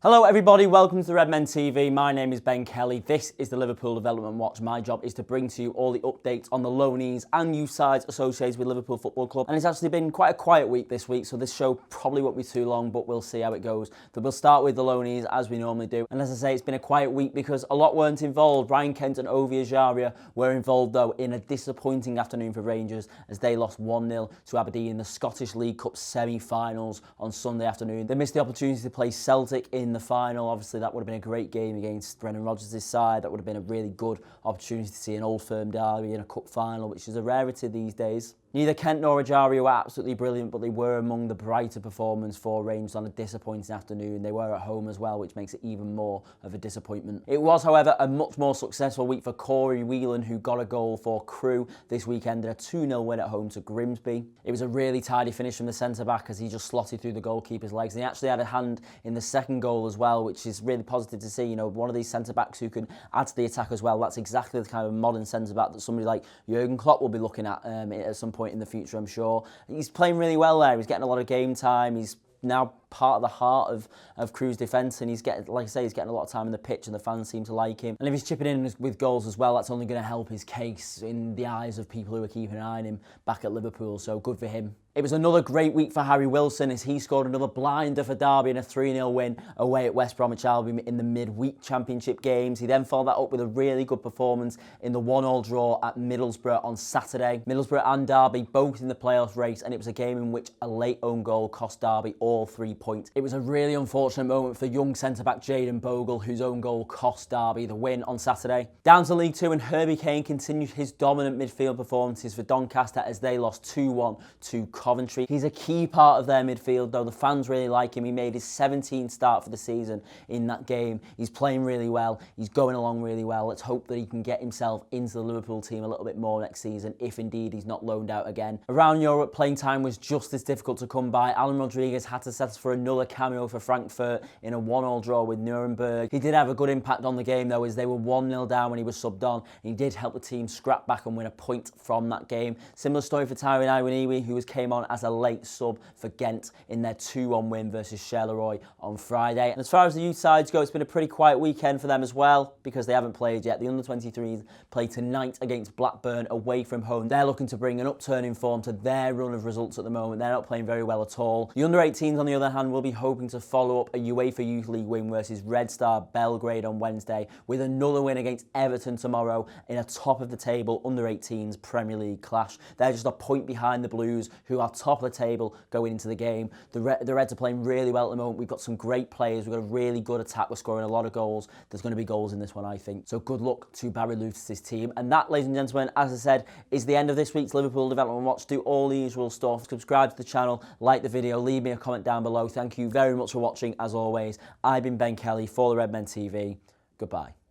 Hello everybody, welcome to the Redmen TV. My name is Ben Kelly. This is the Liverpool Development Watch. My job is to bring to you all the updates on the loanees and youth sides associated with Liverpool Football Club. And it's actually been quite a quiet week this week, so this show probably won't be too long, but we'll see how it goes. But we'll start with the loanees as we normally do. And as I say, it's been a quiet week because a lot weren't involved. Ryan Kent and Ovie Ejaria were involved though in a disappointing afternoon for Rangers as they lost 1-0 to Aberdeen in the Scottish League Cup semi-finals on Sunday afternoon. They missed the opportunity to play Celtic in the final. Obviously, that would have been a great game against Brendan Rodgers' side. That would have been a really good opportunity to see an old firm derby in a cup final, which is a rarity these days. Neither Kent nor Ejaria were absolutely brilliant, but they were among the brighter performers for Rangers on a disappointing afternoon. They were at home as well, which makes it even more of a disappointment. It was, however, a much more successful week for Corey Whelan, who got a goal for Crewe this weekend in a 2-0 win at home to Grimsby. It was a really tidy finish from the centre-back as he just slotted through the goalkeeper's legs. And he actually had a hand in the second goal as well, which is really positive to see. You know, one of these centre-backs who can add to the attack as well. That's exactly the kind of modern centre-back that somebody like Jurgen Klopp will be looking at some point in the future, I'm sure. He's playing really well there. He's getting a lot of game time. He's now part of the heart of Crewe's defence, and he's getting, like I say, he's getting a lot of time in the pitch, and the fans seem to like him. And if he's chipping in with goals as well, that's only going to help his case in the eyes of people who are keeping an eye on him back at Liverpool. So good for him. It was another great week for Harry Wilson as he scored another blinder for Derby in a 3-0 win away at West Bromwich Albion in the midweek championship games. He then followed that up with a really good performance in the 1-1 draw at Middlesbrough on Saturday. Middlesbrough and Derby both in the playoff race, and it was a game in which a late own goal cost Derby all 3 points. It was a really unfortunate moment for young centre-back Jayden Bogle, whose own goal cost Derby the win on Saturday. Down to League Two, and Herbie Kane continued his dominant midfield performances for Doncaster as they lost 2-1 to Coventry. He's a key part of their midfield, though. The fans really like him. He made his 17th start for the season in that game. He's playing really well. He's going along really well. Let's hope that he can get himself into the Liverpool team a little bit more next season, if indeed he's not loaned out again. Around Europe, playing time was just as difficult to come by. Alan Rodriguez had to settle for another cameo for Frankfurt in a 1-1 draw with Nuremberg. He did have a good impact on the game, though, as they were 1-0 down when he was subbed on. He did help the team scrap back and win a point from that game. Similar story for Tyrone Iwaniwi, who came on as a late sub for Ghent in their 2-1 win versus Charleroi on Friday. And as far as the youth sides go, it's been a pretty quiet weekend for them as well because they haven't played yet. The under-23s play tonight against Blackburn away from home. They're looking to bring an upturn in form to their run of results at the moment. They're not playing very well at all. The under-18s, on the other hand, will be hoping to follow up a UEFA Youth League win versus Red Star Belgrade on Wednesday with another win against Everton tomorrow in a top-of-the-table under-18s Premier League clash. They're just a point behind the Blues, who are top of the table going into the game. The Reds are playing really well at the moment. We've got some great players. We've got a really good attack. We're scoring a lot of goals. There's going to be goals in this one, I think. So good luck to Barry Lutz's team. And that, ladies and gentlemen, as I said, is the end of this week's Liverpool Development Watch. Do all the usual stuff. Subscribe to the channel, like the video, leave me a comment down below. Thank you very much for watching, as always. I've been Ben Kelly for the Redmen TV. Goodbye.